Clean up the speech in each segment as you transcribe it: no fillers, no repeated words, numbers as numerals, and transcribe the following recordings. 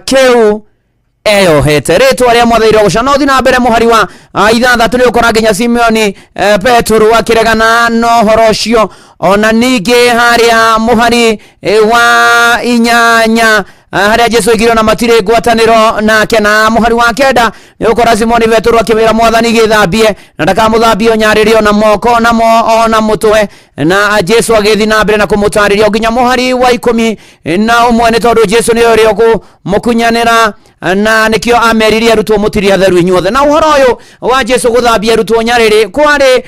keu eyohete ritwa ria mwathairio gucana uthi na mbere muhari wa ithathatũ ni ukora nginya Simeoni Petro akiregana no horo cio ona ningi haria muhari wa inyanya haria Jesu igiro na matire ngwataniro nake na muhari wa kenda ni ukora Simoni Petro akimira mwathani githambie na ndakamuthambie nyaririo na moko na ona mutwe na Jesu agithi na mbere na kumutariria nginya muhari wa 11 ni tondu Jesu ni uri mukunyanira na nikio ameriria rutwo mutiria theru inyuothe na uhoro uyu wa Jesu guthambia rutwo nyariri kwari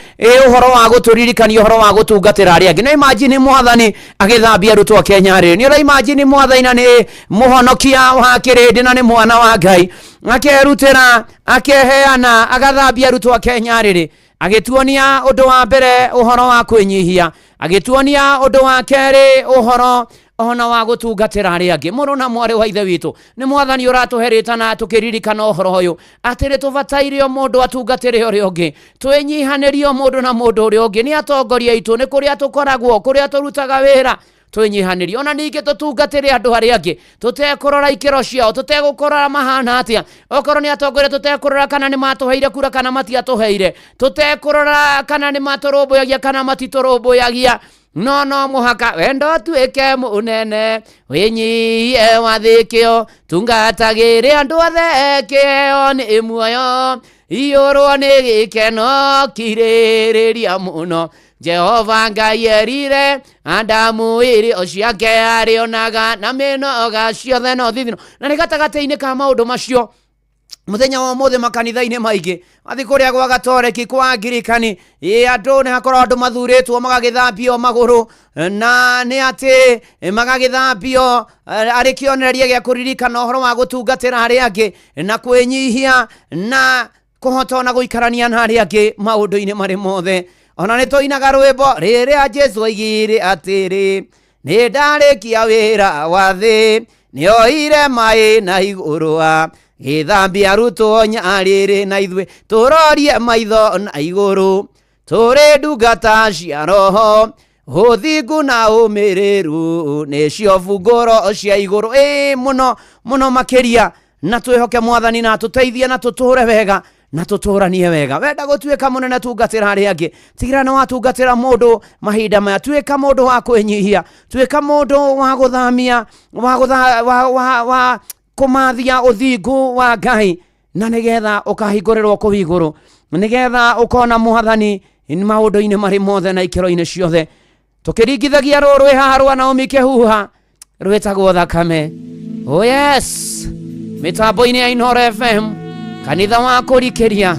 uhoro wa guturirikania uhoro wa gutungatira aria angi. Na imagine mwathani agithambia rutwo kenyariri ni ura imagine mwathani na ni muhonokia wa kirindi na ni mwana wa Ngai akerutira akeheana agathambia rutwo kenyariri agituonia undu wa mbere uhoro wa kwinyihia agituonia undu wa keri uhoro ona wa gutungatira aria angi. Muru na mwari wa ithe witu ni mwathani uratuherita na tukiririkana uhoro uyu atiri tubataire mundu atungatire uria ungi twinyihanirio mundu na mundu uria ungi ni atongoria itu ni kuria tukoragwo kuria turutaga wira twinyihaniri ona ningi tutungatire andu aria angi tutekurora ikiro ciao tutegukorora mahana atia okorwo ni atongoria tutekurora kana ni matuheire kura kana matiatuheire tutekurora kana ni maturumbuyagia kana matiturumbuyagia no muhaka wendo tuike munene winyie wathikio tungatagire andu othe kio ni muoyo ioro ni gikeno kiririria muno Jehova Ngai erire Adamu iri ociake arionaga na minoga ciothe no thithino na ni gatagati-ini ka maundu macio muthenya wa mothe makanitha-ini maingi athi kuria gwa gatoreki kwa ngirikani andu ni hakorwo andu mathuritwo magagithambio maguru na ni ati magagithambio ari kionereria gia kuririkana uhoro wa gutungatira aria angi na kwinyihia na kuhota na guikarania na aria angi maundu-ini mari mothe. Ona ni toinaga rwimbo riria Jesu aigire atiri ni ndarikia wira wa thi nioire mai na iguru githambia rutwo nyariri na ithwe turorie maitho na iguru turi ndungata cia roho uthingu na umiriru nicio bunguro cia iguru muno makiria na twihoke mwathani na tuteithie na tuture wega na tuturanie wega. Wenda gutuika munene tungatira aria angi tigira no watungatira mundu mahinda maya tuika mundu wa kwinyihia tuika mundu wa guthamia wa kumathia uthingu wa Ngai na nigetha ukahingũrĩrwo kũu igũrũ nigetha ukona mwathani maundu-ini mari mothe na ikiro-ini ciothe tukiringithagia rũrũ haha rwa Naomi Kehuha rwĩtagwo thakame. Oh yes, mitambo-ini ya Inooro FM kanitha wa kurikiria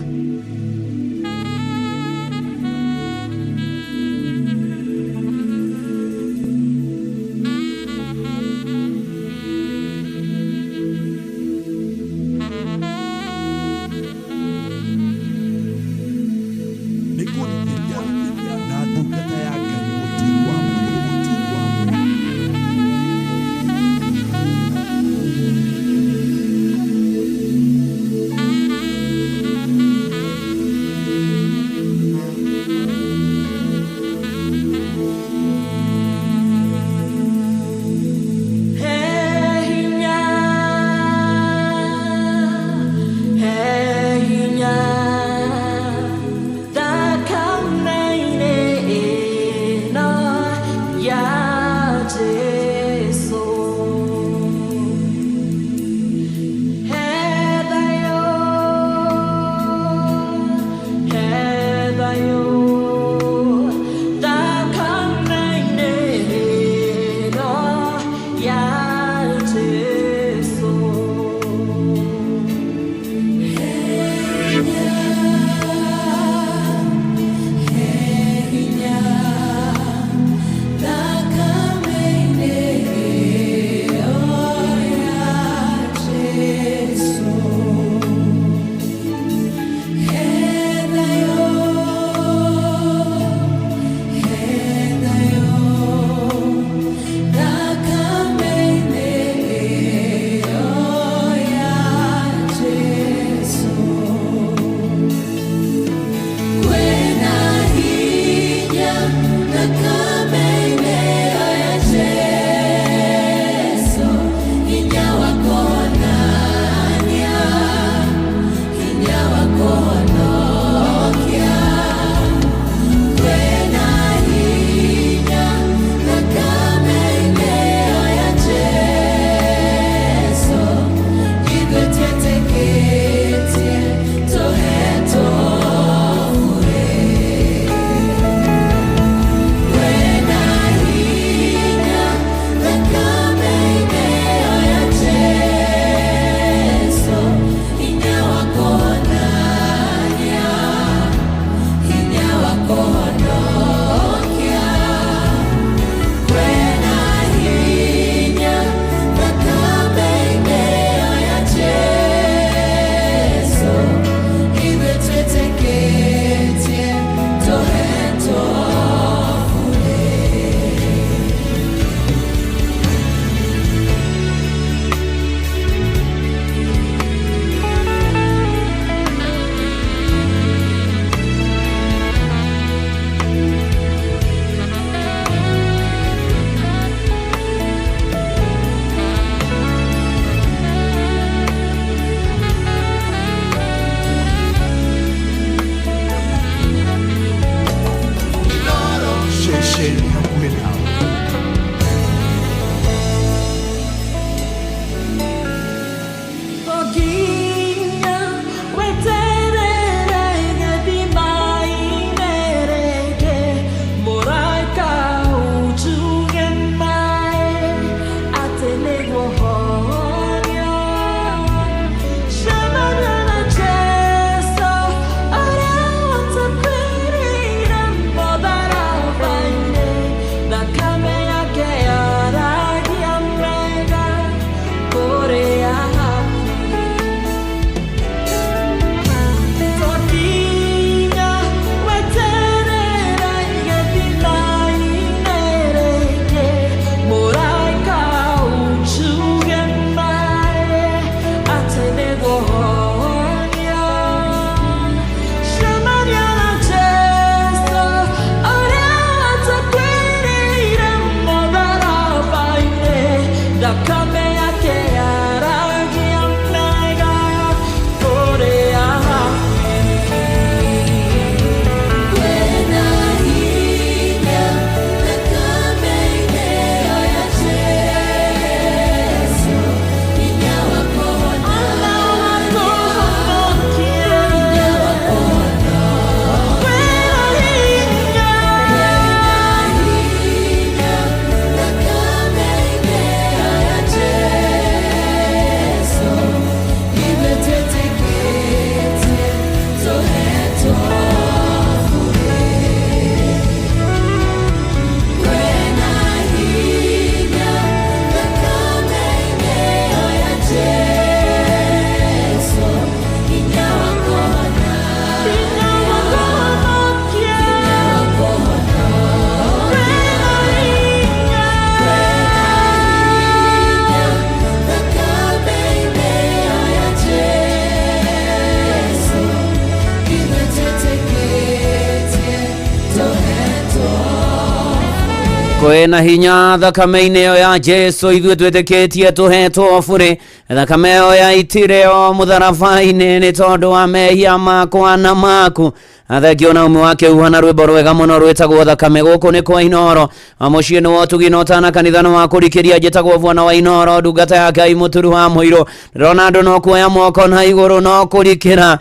kwena hinya thakame-inĩ ya Jesu ithuĩ twĩtĩkĩtie tũhetwo bũrĩ thakame ya itireo mũtharaba-inĩ nĩ tondũ wa mehia makwa na maku. Athengio na umwe wake uhana rwĩmbo rwega mũno rwĩtagwo thakame gũkũ nĩ kwa Inoro mũciĩ nĩ wa ũtugi na ũtana kanitha nĩ wa kũrikĩria njĩtagwo Bwana wa Inoro ndungata ya Ngai mũturu wa mũiro. Ndĩrona andũ no kuoya moko na igũrũ no kũrikĩra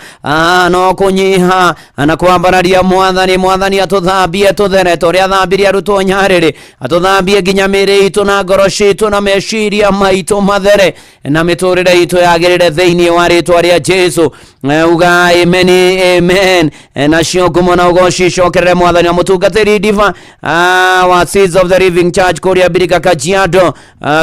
no kũnyiha na kwambararia mwathani atũthambie tũthere tũrĩa athambirie arutwo Nyarĩrĩ, atũthambie nginya mĩĩrĩ itũ na ngoro citũ na meciria maitũ mathere na mĩtũrĩre itũ yagĩrĩre thĩinĩ wa rĩtwa rĩa Jesu. Uga amen amen. Nacio ngumo na ugoci cokerere mwathani wa mũtungatĩri Diva wa Seeds of the Living Church Kuria Birika Kajiado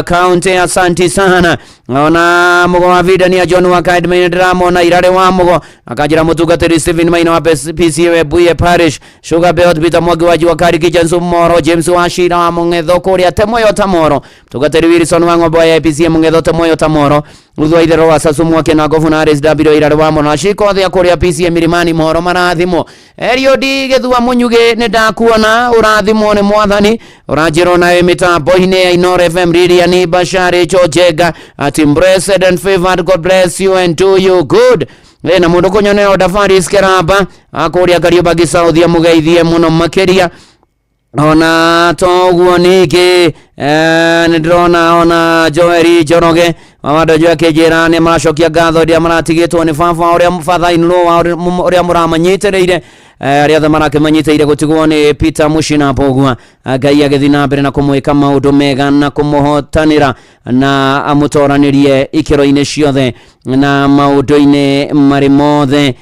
County. Asante sana. Ona mugo wa vida ni John wa Kaidmain Dramona irare wa mugo akajira mũtungatĩri Stephen Maina wa PCA Buye Parish Sugar Beot Peter Mwangi wa Juakari Kijansu Moro James wa Shira wa Mungetho Kuria Temoyo Tamoro mũtungatĩri Wilson wa Ng'ombe ya PCA Mungetho Temoyo Tamoro Uthwa itherero wa Sasu Mwake na Governor RSW irare wa Mono ashiko thia Kuria PCA Milimani Moro marathimo Eriodi Githua Munyuge nĩ ndakuona ũrathimo nĩ mwathani ũranjĩrwo na mitambo-inĩ ya Inoro FM Lilian Bashari Chojega at blessed and favored. God bless you and do you good. Na mũndũ kũnyonera Dafaris Keramba akũria Kariubangi South ya mũgeithie mũno makĩria. Ona toguo ningĩ nĩndĩrona ona Joeri Njoroge mawandojo yake njĩra maracokia ngatho rĩrĩa maratigĩtwo nĩ baba ũrĩa father-in-law ũrĩa mũramanyitĩrĩire arĩa othe marakĩmanyitĩire gũtigwo nĩ Peter Mushina Mbogua. Ngai agĩthiĩ na mbere na kũmwĩka maũndũ mega na kũmũhotanĩra na amũtoranĩrie ikĩro-inĩ ciothe na maũndũ-inĩ marĩ mothe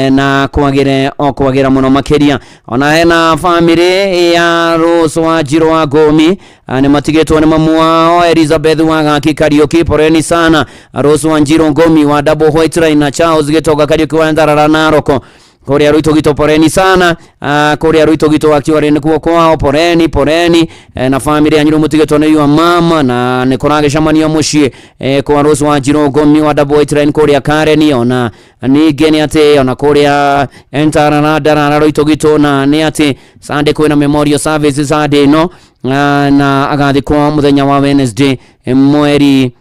na kwagĩra mũno makĩria. Ona hena family ya Rose wa Njiro wa Gomi nĩ matigĩtwo nĩ mamu wao Elizabeth wa Gaki Kariuki. Poreni sana Rose wa Njiro Gomi wa Double White Line na Charles Gĩtonga Kariuki wa Ndarara Naroko. Kuria Ruitogito poreni sana. Kuria Ruitogito akiwa ni kuo kwao poreni na family ya Nyiru mutigĩtwo nĩ yua mama na nĩ kũragĩcemania mũciĩ kwa Rose wa Njiro Gomi wa Double White Line kuria Karen. Ona ningĩ nĩ atĩ ona kuria Ndarara Ruitogito na nĩ atĩ Sunday kwĩna memorial service Sunday no na agathikwo muthenya wa Wednesday mweri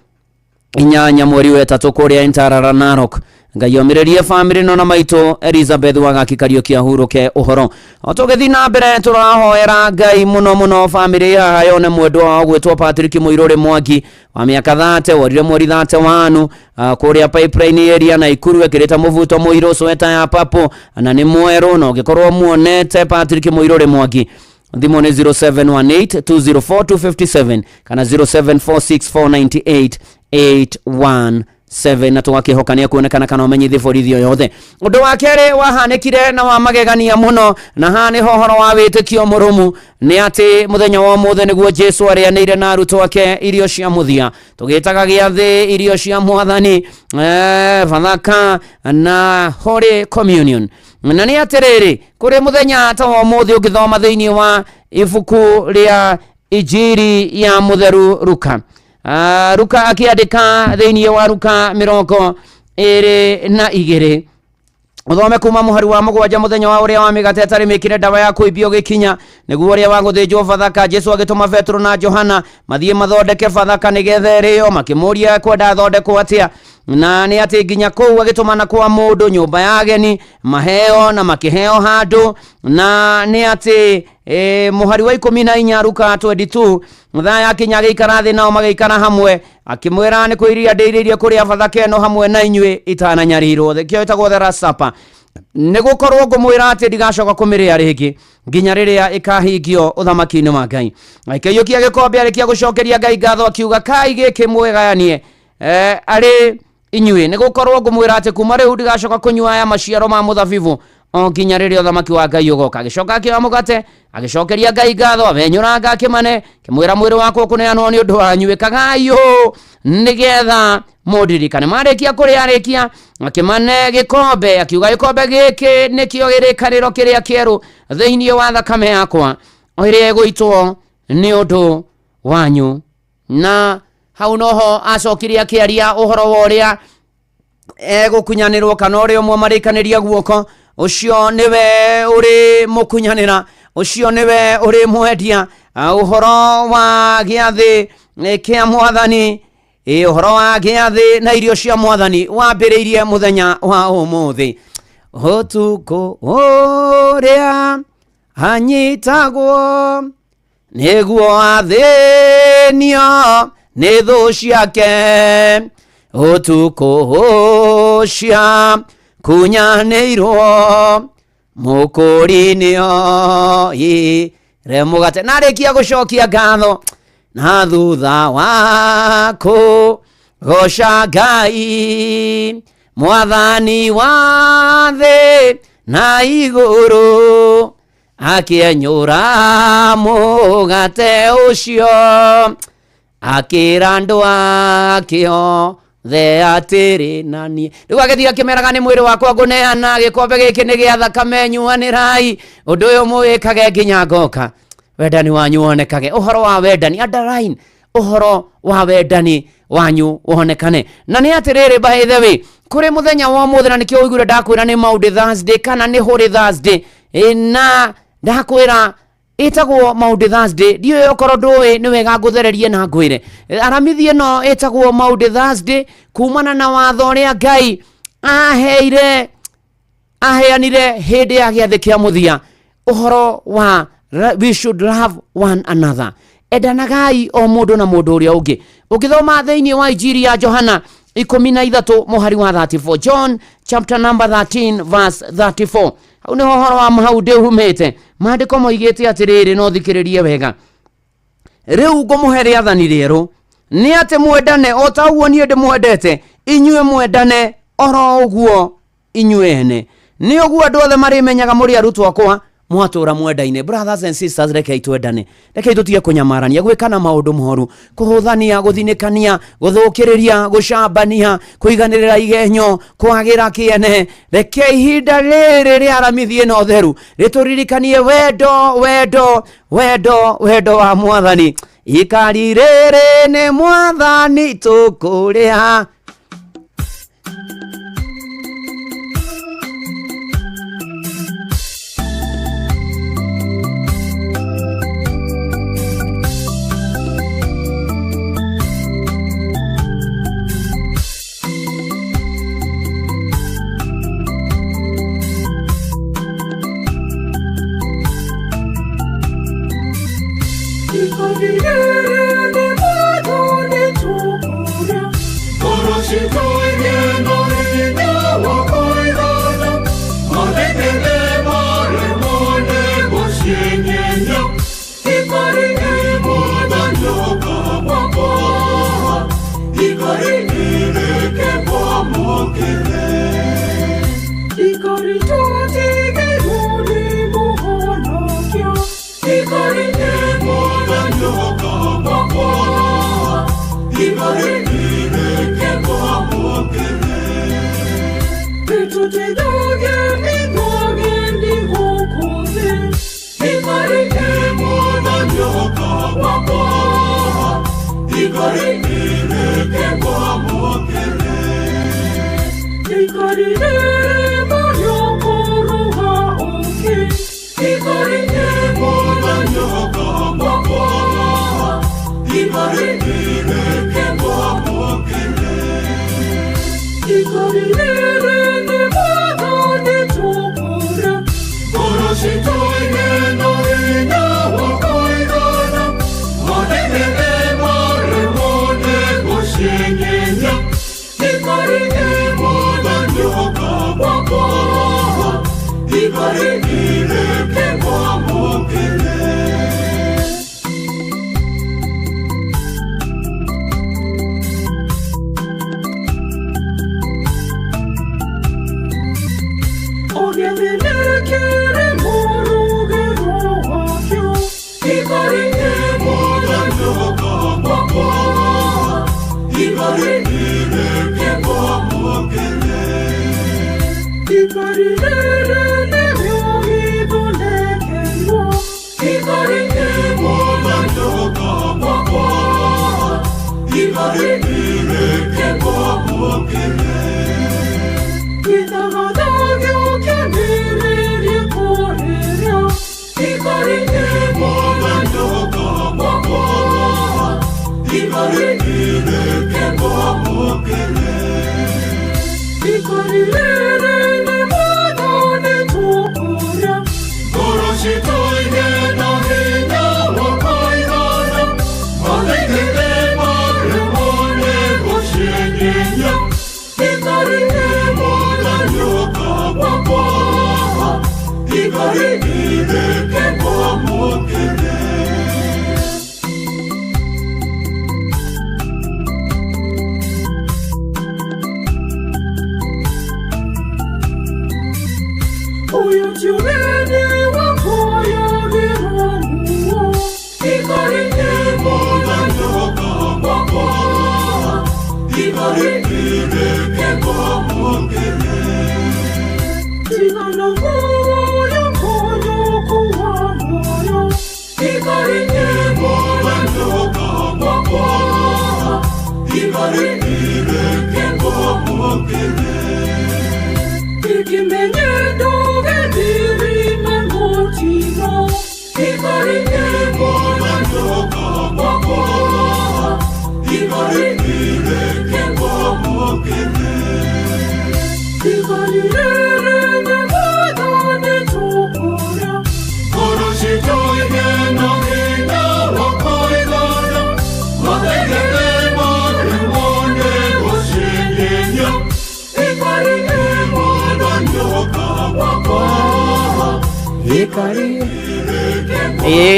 8 mweri wa 3 kuria Ndarara Narok. Ngai omirerie family no na maitũ Elizabeth wa Gaki Kariuki ahurũke ũhoro. Otũgĩthiĩ na mbere tũrahoera Ngai mũno family ya yone mwendwa wa gwĩtwo Patrick Mũirũrĩ Mwangi wa mĩaka 30 worire mweri 31 kuria Pipeline area na Ikuru ekĩrĩte mũbuto mũirũ sweta ya papo na nĩ mwerũ na ũngĩkorwo muonete Patrick Mũirũrĩ Mwangi thimũ nĩ 0718204257 kana 0746498817 na twakĩhokania kuonekana kana ũmenyithie borithio yothe. Ũndũ wa kerĩ wahanĩkire na wa magegania mũno na haha nĩ ũhoro wa wĩtĩkio mũrũmu nĩ atĩ mũthenya wa ũmũthĩ nĩguo Jesu arĩanĩire na arutwo ake irio cia mũthia tũgĩtaga gĩathĩ irio cia mwathani Bathaka na Holy Communion. Na nĩ atĩrĩrĩ kũrĩ mũthenya ta wa ũmũthĩ ũngĩthoma thĩinĩ wa ibuku rĩa Injiri ya mũtheru Luka Luka akiandĩka thĩinĩ wa Luka 22 Uthome kuma mũhari wa 7 mũthenya wa ũrĩa wa mĩgate ĩtarĩ mĩkĩre ndawa ya kũimbio gĩkinya nĩguo ũrĩa wa gũthĩnjwo Bathaka. Jesu agĩtũma Petro na Johana mathiĩ mathondeke Bathaka nĩgetha ĩrĩo makĩmũria kwenda thondekwo atĩa na nĩ atĩ nginya kũu agĩtũmana kwa mũndũ nyũmba ya ageni maheo na makĩheo handũ na nĩ atĩ mũhari wa 14 Luka 22 mũthenya yakinya agĩikara thĩ nao magĩikara hamwe akĩmwĩra nĩ kwĩrĩa ndĩirĩrie kũrĩa Bathaka ĩno hamwe na inyuĩ itananyarirwo thĩkĩo ĩtagwo the Last Supper nĩ gũkorwo ngũmwĩra atĩ ndigacoka kũmĩrĩa rĩngĩ nginya rĩrĩa ĩkahingio ũthamaki-inĩ wa Ngai. Akĩiyũkia gĩkombe arĩkia gũcokeria Ngai ngatho akiuga kai gĩkĩ mwĩgayanie arĩ inyuĩ nĩ gũkorwo ngũmwĩra atĩ kuma rĩu ndigacoka kũnyua aya maciaro ma mũthabibũ o nginya rĩrĩa ũthamaki wa Ngai ũgoka. Agĩcoka akĩoya mũgate agĩcokeria Ngai ngatho abenyũranga akĩmane kĩmwĩra mwĩrĩ wakwa kũneanwo nĩ ũndũ wanyu ĩkagai nĩgetha mũndirikane. Marĩkia kũrĩa arĩkia akĩmane gĩkombe akiuga gĩkombe gĩkĩ nĩkĩo gĩrĩkanĩro kĩrĩa kĩerũ thĩinĩ wa thakame yakwa ĩrĩa ĩgũitwo nĩ ũndũ wanyu. Na hau noho acokirie akĩaria ũhoro wa ũrĩa gũkunyanĩrwo kana ũrĩa ũmwe marĩkanĩria guoko ũcio niwe ũrĩ mũkunyanĩra ucio niwe uri mwendia uhoro wa giathi kia mwathani uhoro wa giathi na irio cia mwathani wambiriirie muthenya wa umuthi utuko uria anyitagwo niguo athinio ni thu ciake utuko cia kunyanĩirwo mũkũrinio ire mũgate. Narĩkia gũcokia ngatho na thutha wa kũgoca Ngai mwathani wa thĩ na igũrũ akĩenyũra mũgate ũcio akĩra andũ akĩo the atiri nani riu agithia kimeraga ni mwiri wakwa nguneana gikombe giki ni gia thakame nyuanirai undu uyu muwikage nginya ngoka wendani wanyu wonekage uhoro wa wendani underline uhoro wa wendani wanyu wonekane na ni atiriri by the way kuri muthenya wa muthenya nikio igure ndakwira ni Maundy Thursday kana ni Holy Thursday na ndakwira itagwo Maundy Thursday dio yokoro ndui ni wega nguthererie na ngwire aramithie no itagwo Maundy Thursday kumana na watho ria Ngai aheanire hindi ya giathi kia muthia uhoro wa we should love one another endanagai o mundu na mundu uria ungi ukithoma thiini wa Injili ya Johana 13 muhari wa 34 John chapter number 13 verse 34 au ni uhoro wa Maundy humete maandiko moigite atiriri no thikiririe wega riu ngumuhe riathani rieru ni ati mwendane o ta uguo nie ndimwendete inyue mwendane oro uguo inyue ene ni uguo andu othe marimenyaga muri arutwo akwa mwatura mwendaine. Brothers and sisters, rekei twendane, rekei tutige kunyamarania gwikana maundu moru kuhuthania guthinikania guthukiriria gucambania kuiganirira igenyo kwagira kiene. Rekei hinda riri ria aramithie no theru rituririkanie wendo wendo wendo wendo wa mwathani. Ikari riri ni mwathani tukuria Ikari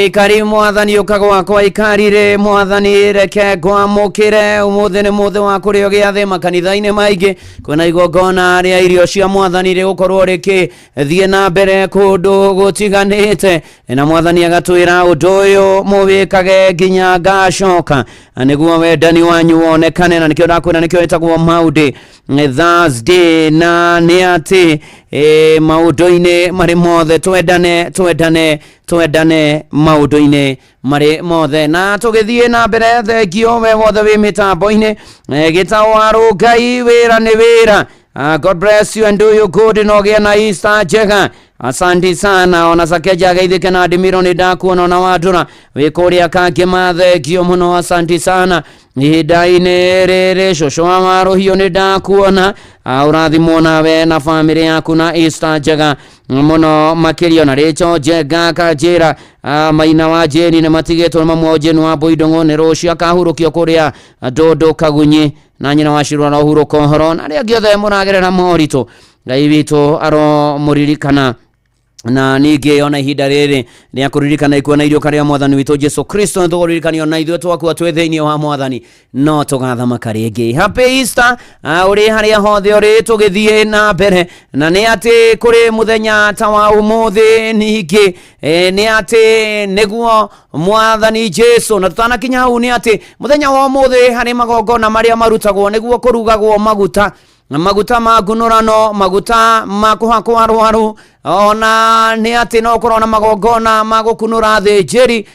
Ikari mwathani ukagwa kwa ikarire mwathani reke gwamukire umuthi ni muthi wa kurio giathi makanitha-ini maingi kwina igongona ria irio cia mwathani rigukorwo rikithie na mbere kundu gutiganite na mwathani agatwira undu uyu muwikage nginya ngacoka niguo wendani wanyu wonekane na nikio ndakwira nikio itagwo Maundy Thursday na ni ati maundu-ini mari mothe twendane maundu-ini mari mothe na tugithie na mbere thengio we wothe wi mitambo-ini gitawaru Ngai wira ni wira. God bless you and do you good no gia na Easter njega. Asante sana ona sakeja gaithike na Adimiro ni ndakuona na wadura wikuria kangi mathengio muno. Asante sana ihinda-ini riri shosho wa maruhio ni ndakuona urathimwo nawe na family yaku na Easter njega muno makirio na richo njega kanjira maina wa jeni ni matigitwo mamwe jeni wa Boidongo ni rucio akahurukio kuria Ndondo Kagunyi na nyina wa Shirwa na Huruko horo na ria giothe muragerera morito Ngai witu aro muririkana na ningi ona ihinda riri ria kuririkana ikuona irio karia mwathani witu Jesu Kristo nduguririkania ona ithuĩ twakua twĩ thĩinĩ wa mwathani no tũgathamaka rĩngĩ. Happy Easter uri haria hothe uri tugithie na mbere na ni ati kuri muthenya ta wa umuthi ningi ni ati niguo mwathani Jesu na tutanakinya hau ni ati muthenya wa umuthi hari magongona maria marutagwo niguo kurugagwo maguta ma gunurano maguta ma kuhakwo arwaru ona ni ati no korona magongona magukunura thĩnjĩri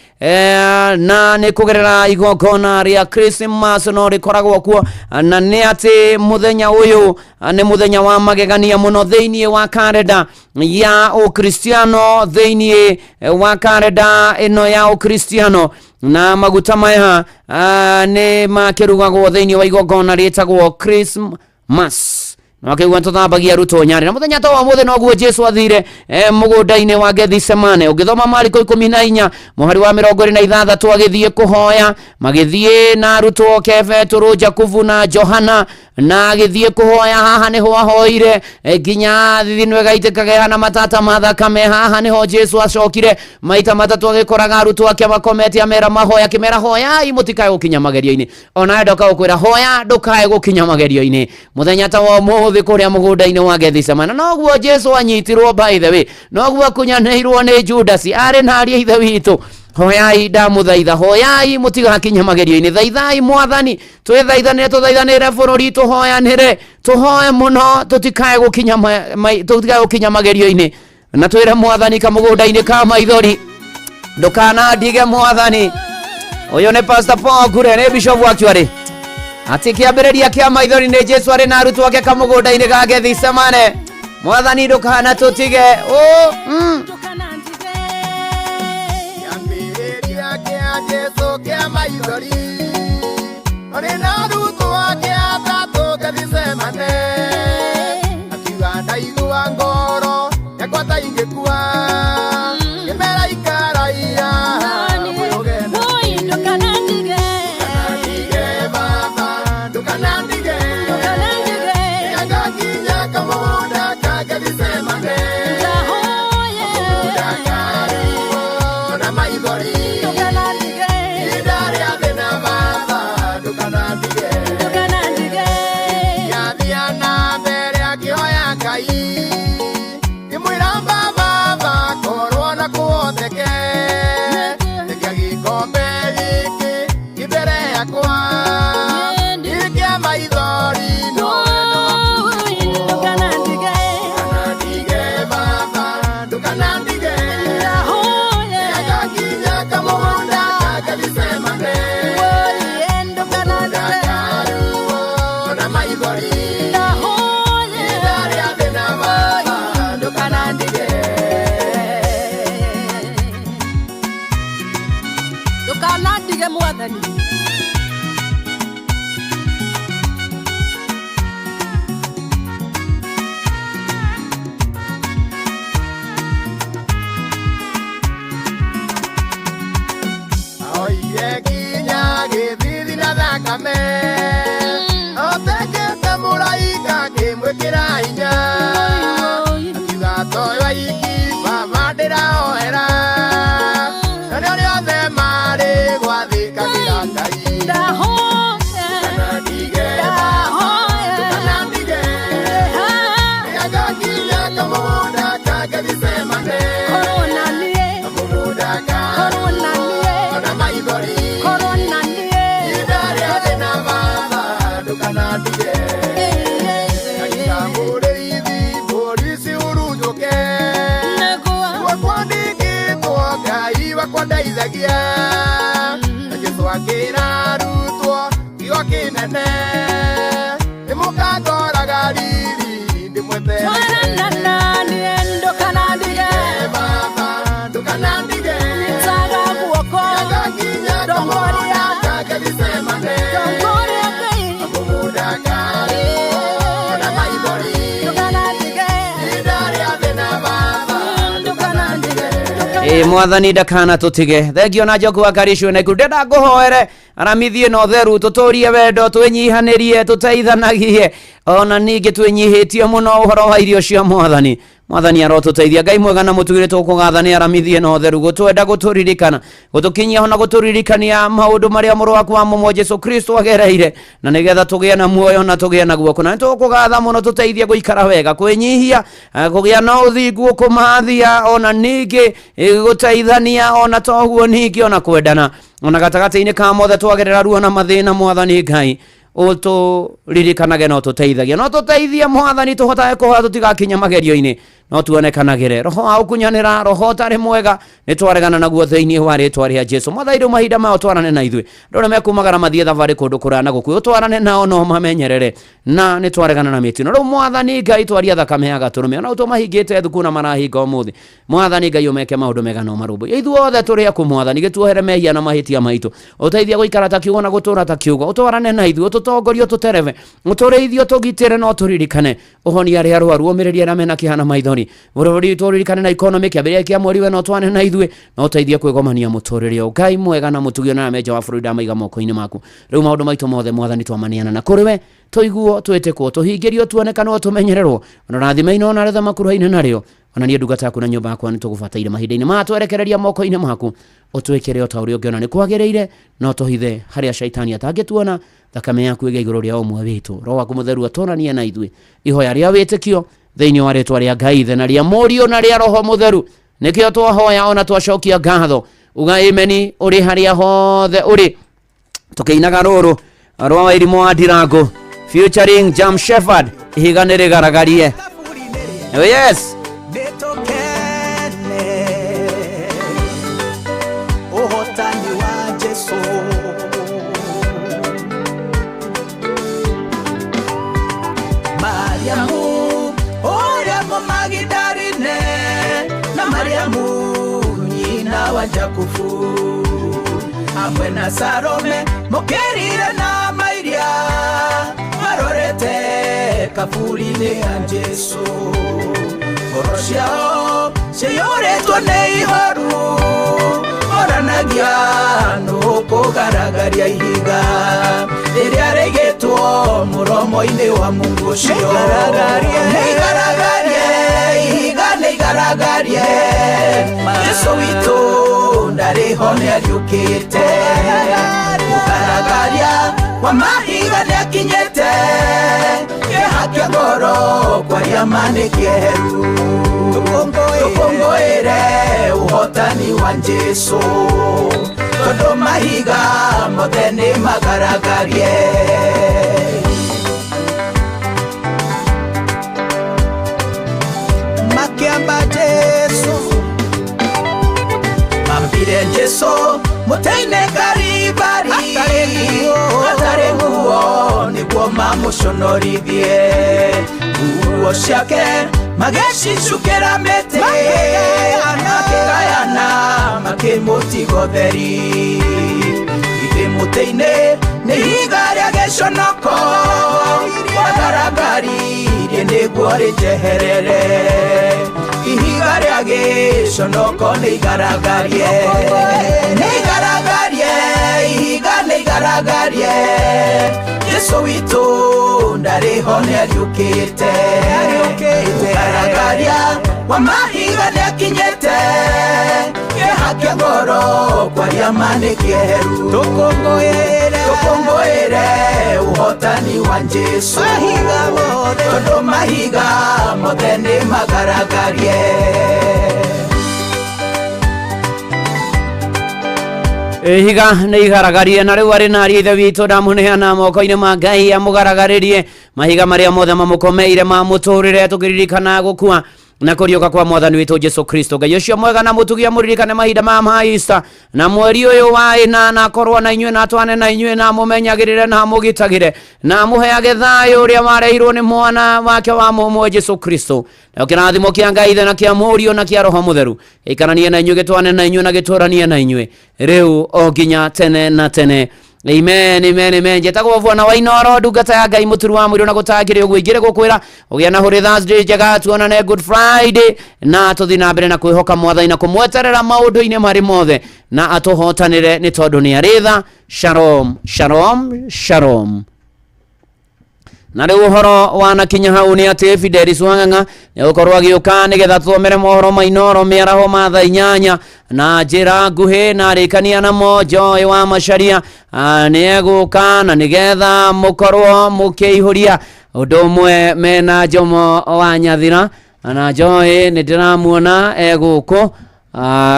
na ni kugerera igongona ria Christmas no rikoragwo kuo na ni ati muthenya uyu ni muthenya wa magegania muno thĩinĩ wa kalenda ya ukristiano thĩinĩ wa kalenda ino ya ukristiano na maguta maya ni makirugagwo thĩinĩ wa igongona rietagwo Christmas na wakigwa tuthambagia ruto nyari na muthenya ta wa muthe no guo Jesu athire mugunda-ini wa Gethsemane ugithoma Mariko 14 muhari wa 26 agithie kuhoya magithie na ruto Kebe Turu Jakubu na Johana na agithie kuhoya haha niho ahoire nginya thithinwe gaitikage hana matata mathakame haha niho Jesu acokire maita matatu agikoraga ruto ake makometi amera mahoya kimera hoya imutikae gukinya magerio-ini ona ndoka gukwira hoya ndukae gukinya magerio-ini muthenya ta wa muthi kuria mugunda-ini wa Gethsemane noguo Jesu anyitirwo by the way noguo kunyaneirwo ni Judas ari na aria ithe witu hoyai ndamuthaitha hoyai mutigakinya magerio-ini thaithai mwathani twithaithanire bururi tuhoyanire tuhoe muno tutikae gukinya magerio-ini na twire mwathani kamugunda-ini ka maithori ndukana ndige mwathani. Uyu ni Pastor Paul Kure ni bishop wa Kiwari ati kiambiriria kia maithori ni Jesu ari na arutwo ake kamugunda-ini ga Gethsemane mwathani ndukana tutige Jesu kia maithori ori na arutwo ake atatu Gethsemane akiuga ndaigua ngoro yakwa ta ingĩkua ngĩmera ikaraia Maithori, ida ria thina matha, ndukana ndige Ndukanandige Mwathani. Oye kinya githiri na thakame otekete muraika kimwikira hinya akiuga toyo iki baba ndiraohera na nĩ ũrĩa othe marĩ gwathĩkagĩra Ngai kana ndige kana ndige agakinya kamũgũnda kake Gĩthsemane kamũgũnda ka ona maithori ihinda rĩa thĩna baba ndũkanandige mũrĩithi mbũri ciurunjũke wakwandĩkĩtwo Ngai wakwandeithagia na Jesũ akĩra arutwo kiugo kĩnene nĩmũkangoraga riri ndĩmweterere baba ndũkanandige agakinya kamũgũnda kake Gĩthsemane kamũgũnda ka ona maithori ihinda rĩa thĩna baba ndũkanandige. Mwathani ndakana tutige thengio na njoku wakaricwo na ndenda nguhoere aramithie no theru tuturie wendo twinyihanĩrie tuteithanagie ona ningi twinyihitie muno uhoro wa irio cia Mwathani. Mwathani arotuteithia. Ngai mwega na mutugire tukugathania aramithie no theru gutwenda guturirikana gutukinyia hona guturirikania maundu maria muru waku wa mumo Jesu Kristo agereire na nigetha tugie na muoyo na tugie na guoko na tukugatha muno tuteithie guikara wega kwinyihia kugia na uthingu kumathia ona ningi guteithania ona toguo ningi ona kwendana ona gatagati-ini ka mothe twagerera ruo na mathina Mwathani Ngai uturirikanaga no tuteithagia no tuteithie Mwathani tuhotae kuhoya tutigakinya magerio-ini no tuonekanagire roho wa ukunyanira roho tari mwega nitwaregana naguo thĩinĩ wa rĩtwa rĩa Jesu. Mwathani mahinda mao twarane na ithuĩ ndore mekumagara mathie thabarĩ kũndũ kũraya gũkuo twarane nao no mamenyerere na nitwaregana na mĩtino rĩu Mwathani Ngai twaria thakame ya gatũrũme ona ũtũmahingĩte thukuru na marahinga ũmũthĩ Mwathani Ngai umeke maũndũ mega no marũmbũ ithuĩ othe tũrĩ aku Mwathani gĩtuohere mehia na mahĩtia maitũ ũteithie gũikara ta kiugo na gũtũra ta kiugo ũtwarane na ithuĩ ũtũtongorie ũtũtereve ũtũrĩithie ũtũgitĩre no tũririkane ũhonia arĩa arwaru ũmĩrĩrie arĩa mena kĩhana maithori bũrũri tũririkane na economy kĩambĩrĩria kĩa mweri we no twane na ithuĩ no ũteithie kwĩgomania mũtũrĩre Ngai mwega na mũtugio na meja wa bũrũri ndamaiga moko-inĩ maku rĩu maũndũ maitũ mothe Mwathani twamaniana na kũrĩ we tũiguo twĩtĩkwo tũhingĩrio tuonekanwo tũmenyererwo ona rathima-inĩ ona retha makuruha-inĩ narĩo ona niĩ ndungata yaku na nyũmba yakwa nĩ tũgũbataire mahinda-inĩ maya twerekereria moko-inĩ maku ũtwĩkĩre o ta ũrĩa ũngĩona nĩ kwagĩrĩire no tũhithe harĩa shaitani atangĩtuona thakame yaku ĩgĩe igũrũ rĩa ũmwe witũ roho waku mũtheru atũranie na ithuĩ ihoya rĩa wĩtĩkio thĩinĩ wa rĩtwa rĩa Ngai ithe na rĩa Mũriũ na rĩa Roho Mũtheru nĩkĩo twahoya ona twacokia ngatho uga ameni ũrĩ harĩa hothe ũrĩ tũkĩinaga rũrũ rwa Wairimũ wa Ndirangu featuring Jam Shepherd ihiga nĩ rĩgaragarie. Oh yes uhotani wa Jesu Mariamu Magdalene na Mariamu nyina wa Jakubu hamwe na Salome mũkĩrire na Maria marorete kaburi-inĩ ya Jesu ngoro ciao ciyũrĩtwo nĩ ihoru oranagia nũkũgaragaria ihiga rĩrĩa rĩgĩtwo mũromo-inĩ wa Mungu ũcio nĩigaragarie ihiga nĩigaragarie Jesu witũ ndarĩho nĩariũkĩte mũgaragaria wa mahiga nĩakinyĩte kĩeha kĩa ngoro kwaria manĩ kĩeheru tũkũngũĩre ũhotani wa Jesu tondũ mahiga mothe nĩ magaragarie makĩamba Jesu mambire Jesu mũtĩ-inĩ Kalvari hatarĩ nguo nĩguo mamuconorithie nguo ciake magecicukĩra mĩtĩ makĩgayana makĩmũtiga ũtheri githĩ mũtĩ-inĩ nĩ ihiga rĩa gĩconoko wagaragaririe nĩguo rĩnjeherere ihiga rĩa gĩconoko nĩ igaragarie ihiga nĩ igaragarie Yesu witũ ndarĩ ho nĩ ariũkĩte igaragaria wa mahiga nĩ akinyĩte kĩeha kĩa ngoro kwaria manĩ kĩeheru tũkũngũĩre ũhotani wa Jesu tondũ mahiga mothe nĩ magaragarie ihiga nĩ igaragarie na rĩu arĩ na ithe witũ ndamũneana moko-inĩ ma Ngai amũgaragaririe mahiga marĩa mothe mamũkomeire ma mũtũrĩre tũkĩririkana gũkua na kũriũka kwa mwathani witũ Jesu Kristo. Ngai ũcio mwega na mũtugia mũririkane mahinda ma Easter na mweri ũyũ wa ĩna na akorwo na inyuĩ na atwane na inyuĩ na mũmenyagĩrĩre na mũgitagĩre na mũheage thayũ ũrĩa marehirwo nĩ mwana wake wa mũmwe Jesu Kristo. Na kĩrathimo kĩa Ngai na kĩa Mũriũ na kĩa Roho Mũtheru ikaranie na inyuĩ gĩtwane na inyuĩ na gĩtũranie na inyuĩ rĩu o nginya tene na tene. Amen, amen, amen. Jetagwo Bwana wa Inoro ndungata ya Ngai mũturu wa mwĩrĩ na gũtangĩre ũguo ingĩre gũkwĩra ũgĩa na Holy Thursday njega tuonane Good Friday na tũthiĩ na mbere na kwĩhoka mwathani na kũmweterera maũndũ-inĩ marĩ mothe na atũhotanĩre nĩ tondũ nĩ arĩ tha. Shalom, shalom, shalom. Na rĩu ũhoro wanakinya hau nĩ atĩ Fidelis Wang'ang'a nĩgũkorwo agĩũka nĩgetha tũthomere mohoro ma Inoro mĩaraho ma thaa 8 na njĩra nguhĩ na arĩkania namo Joy wa Macharia nĩegũka na nĩgetha mũkorwo mũkĩihũria ũndũ ũmwe mena Jomo wa Nyathira na Joy nĩndĩramuona egũkũ.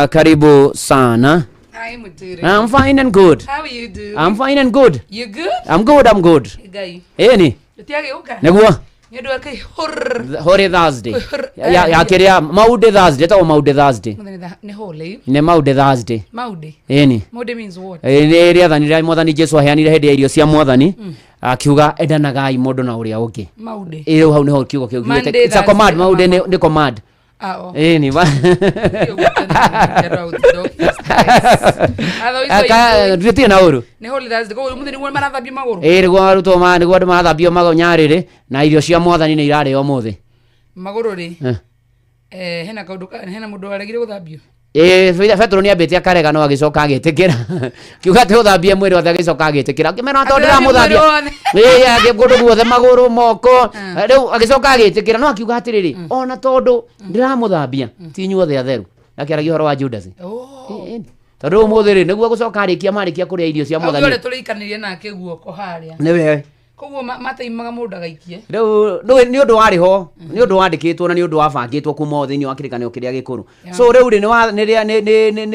Karibu sana. Hi, Muturi. I'm fine and good. How are you doing? I'm fine and good. You good? I'm good. Gai. Eni. Utiage uka. Nĩguo. Nĩũndũ wa kĩhũrr. Holy Thursday. Ya kĩrĩa Maude Thursday, etagwo Maude Thursday. Nĩ holy. Nĩ Maude Thursday. Maude. Eni. Maude means what? Nĩ rĩathani rĩa mwathani Jesu aheanire hĩndĩ ya irio cia mwathani akiuga endanagai mũndũ na ũrĩa ũngĩ. Maude. Rĩu hau nĩho kiugo kĩu kiugĩte. It's a command. Maude nĩ command. Eni. Ndũtie na ũru. Nĩ holy Thursday. Koguo mũthenya nĩguo marathambia magũrũ. Nĩguo arutwo nĩguo andũ marathambio magũrũ nyarĩrĩ na irio cia mwathani nĩ irarĩo ũmũthĩ. Magũrũ rĩ. Hena mũndũ waregire gũthambio. Petro nĩ ambĩte akarega no agĩcoka agĩtĩkĩra. Kiuga atĩ ũthambie mwĩrĩ wothe agĩcoka agĩtĩkĩra. Akĩmera tondũ ndĩramũthambia. Kũndũ guothe magũrũ moko. Rĩu agĩcoka agĩtĩkĩra no akiuga atĩrĩrĩ ona tondũ ndĩramũthambia ti inyuothe atheru. Akĩaragia ũhoro wa Judas. Tondũ ũmũthĩ rĩ nĩguo gũcoka marĩkia kũrĩa irio cia mwathani. Ũguo tũrĩikanĩrie nake guoko harĩa. Nĩ we. Koguo mataimaga mũndũ agaikie. Rĩu nĩ ũndũ warĩ ho, nĩ ũndũ wandĩkĩtwo na nĩ ũndũ wabangĩtwo kuma thĩinĩ wa kĩrĩkanĩro kĩrĩa gĩkũrũ. So rĩu rĩ nĩ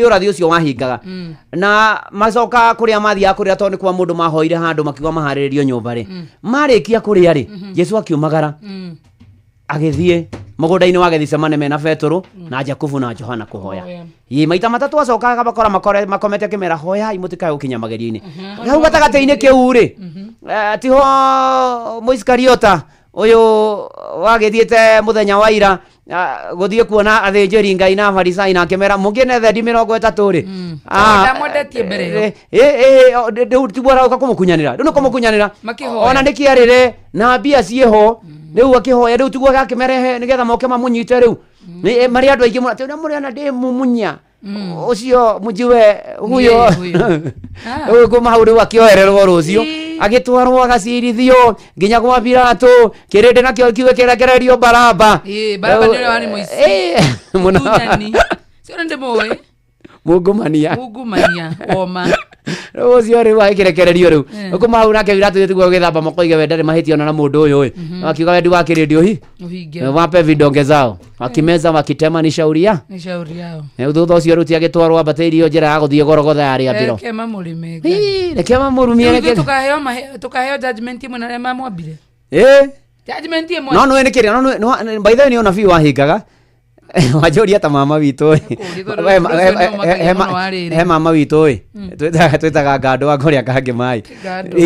ũrathi ũcio wahingaga. Na macoka kũrĩa mathiaga kũrĩa tondũ nĩ kwa mũndũ mahoire handũ makiuga maharĩrĩrio nyũmba rĩ. Marĩkia kũrĩa rĩ, Jesu akiumagara. Agĩthiĩ mũgũnda-inĩ wa Gethsemane mena Petro na Jakubu na Johana kũhoya. Maita matatũ acokaga bakora makomete kĩmera hoyai mũtikae gũkinya magerio-inĩ. Hau gatagatĩ-inĩ kĩu rĩ tiho Mũiskariota ũyũ wagĩthiĩte mũthenya wa ira gũthiĩ kuona athĩnjĩri Ngai na Farisai na akĩmera mũngĩnethe 30 rĩ. Ndamwendetie mbere ĩyo. Rĩu tiguo arauka kũmũkunyanĩra. Rĩu nĩ kũmũkunyanĩra. Ona nĩ kĩarĩrĩ na mbia ciĩho. Rĩu akĩhoya rĩu tiguo gakĩmerehe nĩgetha moke mamũnyite rĩu. Marĩ andũ aingĩ mũno atĩ mũrĩ ona ndĩmumunya. Ũcio mũnjiwe huyo. Rĩu kuma hau rĩu akĩohererwo rũciũ. Agĩtwarwo agacirithio nginya gwa Pilato. Kĩrĩndĩ nakĩo kiuge kĩrekererio Baraba. Baraba nĩ ũrĩa warĩ mũici. Mũnani. Sio ndĩ mũĩ. Mungumania oma. Rĩu ũcio rĩu agĩkĩrekererio rĩu. Kuma hau nake Pilato tiguo gĩthamba moko ige we ndarĩ mahĩtia ona na mũndũ ũyũ ĩ. Akiuga wendi wa kĩrĩndĩ ũhinge. Wape vidonge zao. Wakimeza wakitema ni shauri yao. Rĩu thutha ũcio rĩu tiagĩtwarwo ambatĩirio njĩra ya gũthiĩ Golgotha yarĩ ambĩro. Reke mamũrumie. Tukaheo judgment imwe na arĩa mamwambire. Judgment imwe. No nĩ kĩrĩa by the way nĩ ũnabii wahingaga. wajoria ta mama witũ he mama witũ twĩtaga ngandũ wa kũrĩa kange mai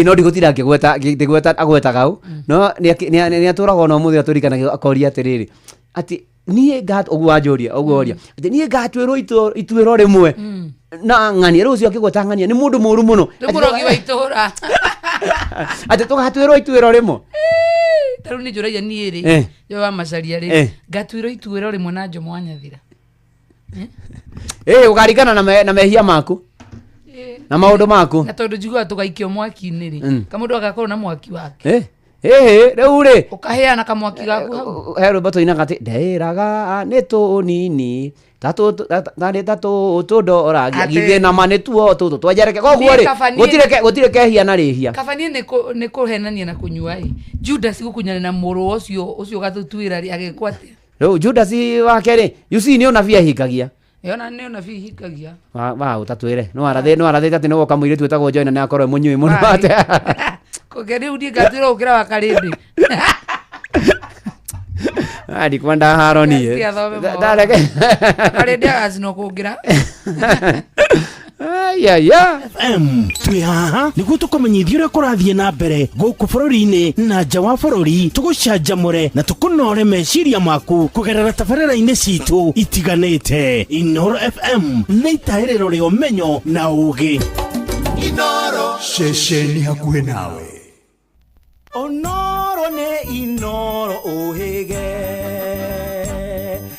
no ndigũtira ngĩgweta agwetaga u no nĩ atũraga no mũthĩ atũrikanaga akoria atĩrĩrĩ atĩ niĩ ũguo wanjoria atĩ niĩ ngatwĩrwo ituĩro rĩmwe na ng'ania rĩu ũcio akĩgweta ng'ania nĩ mũndũ mũru mũno mũrogi wa itũra atĩ tũgatwĩrwo ituĩro rĩmwe tarũ nĩ njũragia niĩ rĩ yo wa macaria rĩ ngatwĩrwo ituĩro rĩmwe na Njomo wa Nyathira ũkarigana na mehia maku na maũndũ maku na tondũ njiguaga tũgaikio mwaki-inĩ rĩ kamũndũ agakorwo na mwaki wake rĩu rĩ ũkaheana kamwaki gaku hau he rwĩmbo tũinaga atĩ nderaga nĩ tũnini tatũ tũndoragia githĩ nama nĩ tuo tũtũ twenjereke koguo rĩ gũtirĩ kehia na rĩhia kabanie nĩ kũhenania na kũnyua Judas gũkunyana na mũrũ ũcio gatũtuĩra rĩ agĩkwo atĩa rĩu Judas wake rĩ yusi nĩ onabi ahingagia yona nĩ onabi ahingagia ũtatwĩre no arathĩte atĩ nĩwoka mũirĩtu wĩtagwo Joina na akorwo mũnyui mũno kũgerĩ ũthiĩ ngatwĩra gũkĩra wa Karĩndĩ ndikwenda haro niĩ Karĩndĩ agacinwo kũngĩra twĩ haha nĩguo tũkũmenyithia ũrĩa kũrathiĩ na mbere gũkũ bũrũri-inĩ na nja wa bũrũri tũgũcanjamũre na tũkũnore meciria maku kũgerera tabarĩra-inĩ citũ itiganĩte. Inooro FM nĩ itaĩrĩro rĩa ũmenyo na ũũgĩ. Inooro ceceni hakuhĩ nawe. Onoro nĩ Inooro ũhĩge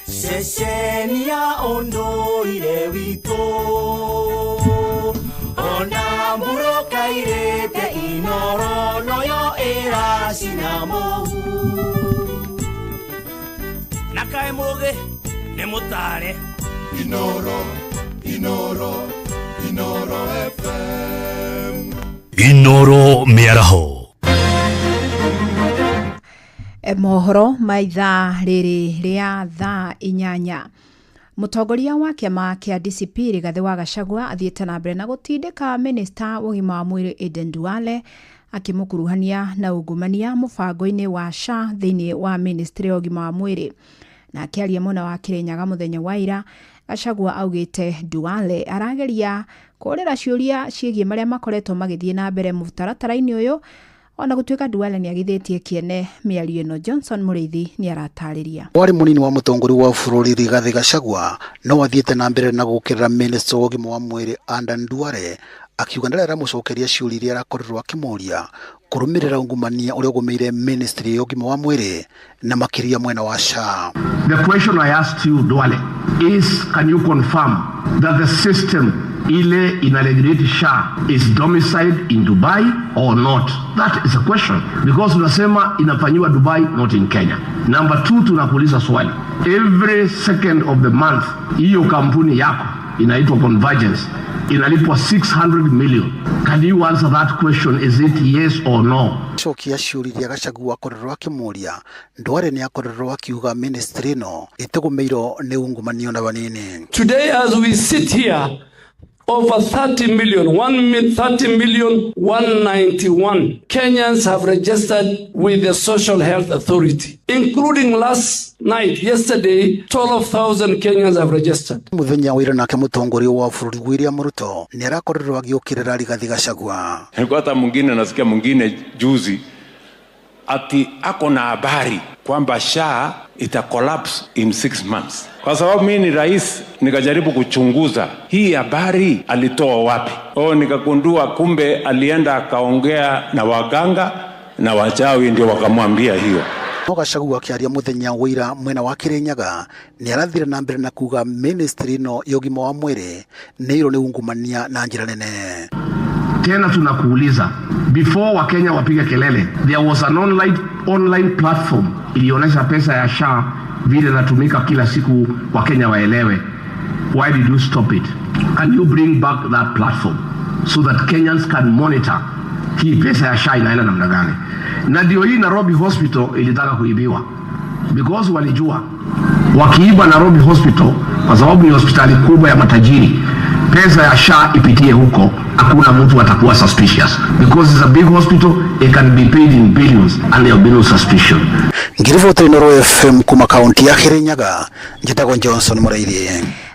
ceceni ya ũndũire witũ ona mbũrũ kairĩte Inooro noyo ĩracina mũhu na kaĩ mũgĩ nĩ mũtare Inooro FM. Inooro mĩaraho. Mohoro maitha rĩrĩ rĩa thaa 8. Mũtongoria wa kĩama kĩa DCP Rigathĩ wa Gachagua athiĩte na mbere na gũtindĩka minista ũgima wa mwĩrĩ Aden Duale akĩmũkuruhania na ungumania mũbango-inĩ wa SHA thĩinĩ wa ministry ya ũgima wa mwĩrĩ. Na akĩaria mwena wa Kĩrĩnyaga mũthenya wa ira, Gachagua augĩte Duale arageria kũrĩra ciũria ciĩgiĩ marĩa makoretwo magĩthiĩ na mbere mũtaratara-inĩ ũyũ. Ona gũtuĩka Duale nĩ agithĩtie kĩene mĩario ĩno, Johnson Mũrĩithi nĩ aratarĩria. Wari munini wa mũtongoria wa bũrũri Rigathĩ Gachagua no athiĩte na mbere na gũkĩrĩra minister wa ũgima wa mwĩrĩ Aden Duale akiuga ndarera mũcokeria ciũria iria arakorirwo akĩmũria kũrũmĩrĩra ungumania ũrĩa ũgũmĩire ministry ya ũgima wa mwĩrĩ na makĩria mwena wa SHA. The question I asked you, Duale, is can you confirm that the system ile inaregulate SHA is domiciled in Dubai or not? That is a question, because tunasema inafanyiwa Dubai, not in Kenya. Number 2, tunakuuliza swali, every second of the month hiyo kampuni yako inaitwa Convergence inalipwa 600 million. Can you answer that question? Is it yes or no? Cokia ciũria iria Gachagua akorirwo akĩmũria, Duale nĩ akorirwo akiuga ministry no ĩtĩgũmĩirwo nĩ ungumania na banini. Today as we sit here, over 30 million, 191 Kenyans have registered with the Social Health Authority, including yesterday, 12,000 Kenyans have registered. Muthenya wĩra nake mũtongoria wa bũrũri William Ruto nĩ arakorirwo agĩũkĩrĩra Rigathĩ Gachagua. Hata mwingine nasikia mwingine juzi ati ako na habari kwamba SHA ita collapse in 6 months. Kwa sababu mimi ni rais, nikajaribu kuchunguza hii habari alitoa wapi. Nikagundua kumbe alienda akaongea na waganga na wachawi ndio wakamwambia hiyo. Gachagua akĩaria mũthenya wĩra mwena wa Kĩrĩnyaga nĩ arathire na mbere na kuga ministry no ya ũgima wa mwĩrĩ nĩiro nĩ ungumania na njĩra nene. Tena tunakuuliza, before Wakenya wapige kelele, there was an online platform ilionyesha pesa ya SHA vile natumika kila siku Wakenya waelewe. Why did you stop it? Can you bring back that platform so that Kenyans can monitor hii pesa ya SHA inaenda namna gani? Na ndio hii Nairobi Hospital ilitaka kuibiwa, because walijua wakiiba Nairobi Hospital kwa sababu ni hospitali kubwa ya matajiri, pesa ya SHA ipitie huko, hakuna mtu atakuwa suspicious because it's a big hospital, it can be paid in billions and there will be no suspicion. Ngirivoto Inoro FM kuma kaunti ya Kirinyaga, njitagwo Johnson Murairi.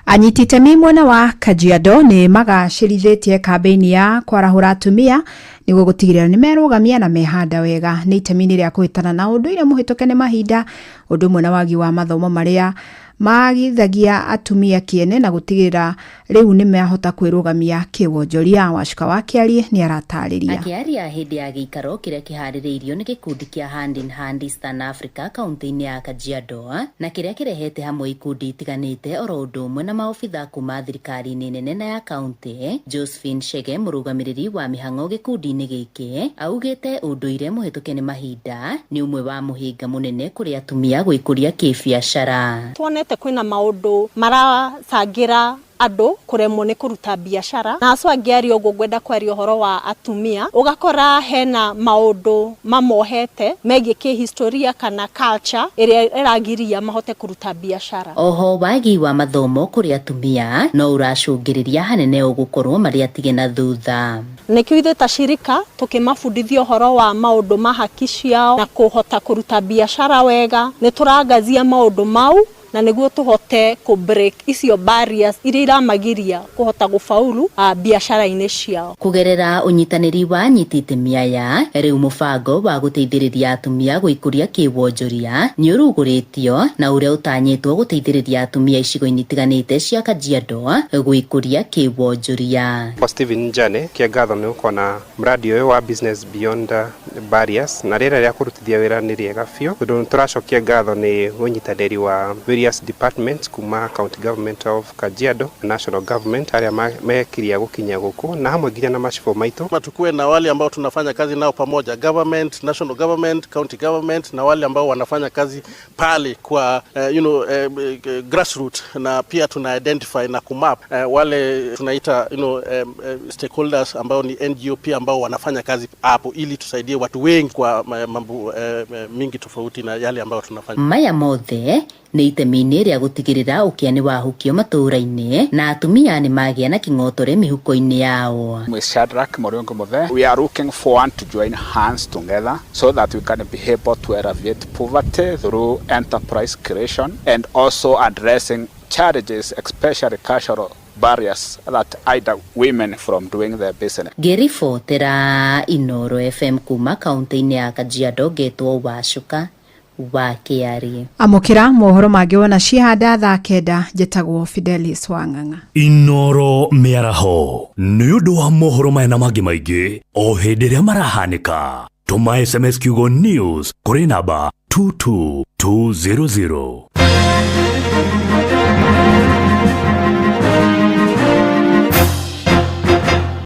Anyiti itemi mwena wa Kajiado ni magacĩrithitie kambeni ya kwarahũra atumia nĩguo gũtigĩrĩra nĩ merũgamia na mehanda wega nĩ itemi-inĩ rĩa kũhĩtana na ũndũire mũhĩtũke nĩ mahinda, ũndũ ũmwe na wagi wa mathomo marĩa magithagia atumia kĩene na gũtigĩrĩra rĩu nĩ mehota kwĩrũgamia kĩwonjoria. Wacuka wa Kĩarie nĩ aratarĩria. Akĩaria hĩndĩ ya gĩikaro kĩrĩa kĩharĩrĩirio nĩ gĩkundi kĩa Hand in Hand Eastern Africa kaunti-inĩ ya Kajiado na kĩrĩa kĩrehete hamwe ikundi itiganĩte oro ũndũ ũmwe na maobitha kuma thirikari-inĩ nene na ya kaunti, Josephine Chege mũrũgamĩrĩri wa mĩhang'o gĩkundi-inĩ gĩkĩ augĩte ũndũire mũhĩtũke nĩ mahinda nĩ ũmwe wa mũhĩnga mũnene kũrĩ atumia gwĩkũria kĩbiacara. Tuonete kwĩna maũndũ maracangĩra andũ kuremwo nĩ kũruta biashara na acio angĩaria ũguo ngwenda kwaria ũhoro wa atumia ugakora hena maũndũ mamohete megiĩ kĩhistoria kana culture ĩrĩa ĩragiria mahote kũruta biashara. Oho wagi wa mathomo kũrĩ atumia no ũracũngĩrĩria hanene ũgũkorwo marĩ atige na thutha. Nĩkĩo ithuĩ ta shirika tukĩmabundithia ũhoro wa maũndũ ma haki ciao na kũhota kũruta biashara wega, nĩ tũrangazia maũndũ mau na nĩguo tũhote ku break icio barriers iria iramagiria kuhota gufaulu biashara-inĩ ciao. Kugerera ũnyitanĩri wa anyiti itemi aya, rĩu mũbango wa gũteithĩrĩria atumia gwĩkũria kĩwonjoria nĩ ũrugũrĩtio na ũrĩa ũtanyĩtwo gũteithĩrĩria atumia icigo-inĩ itiganĩte cia Kajiado gwĩkũria kĩwonjoria. Steven Njane kĩa ngatho nĩ ũkona na mradi ũyũ wa Business Beyond Barriers na rĩera rĩa kũrutithia wĩra nĩ rĩega biũ, tondũ tũracokia ngatho nĩ ũnyitanĩri wa departments kuma county government of Kajiado, national government arĩa mekiria gukinya guku na hamwe nginya na macifo maitũ. Tukue na wale ambao tunafanya kazi nao pamoja, government, national government, county government na wale ambao wanafanya kazi pale kwa grassroots, na pia tuna identify na kumap wale tunaita stakeholders ambao ni NGO pia ambao wanafanya kazi hapo ili tusaidie watu wengi kwa mambo mingi tofauti na yale ambao tunafanya. Maya mothe nĩ itemi-inĩ rĩa gũtigĩrĩra ũkĩa nĩ wahukio matũũra-inĩ na atumia nĩ magĩa na kĩng'otore mĩhuko-inĩ yao. Shadrack Morongo Mothe, we are looking forward to join hands together so that we can be able to alleviate poverty through enterprise creation and also addressing challenges, especially cultural barriers that hinder women from doing their business. Ngĩribotera Inoro FM kuma kaunti-inĩ ya Kajiado ngetwo Wacuka wa Kĩarie. Amũkĩra mohoro mangĩ wona ciahanda thaa 9 njĩtagwo Fidelis Wang'ang'a. Inoro mĩaraho nĩ ũndũ wa mohoro maya na mangĩ maingĩ o hĩndĩ ĩrĩa marahanĩka. Tũma SMS kiugo news kũrĩ namba 22200.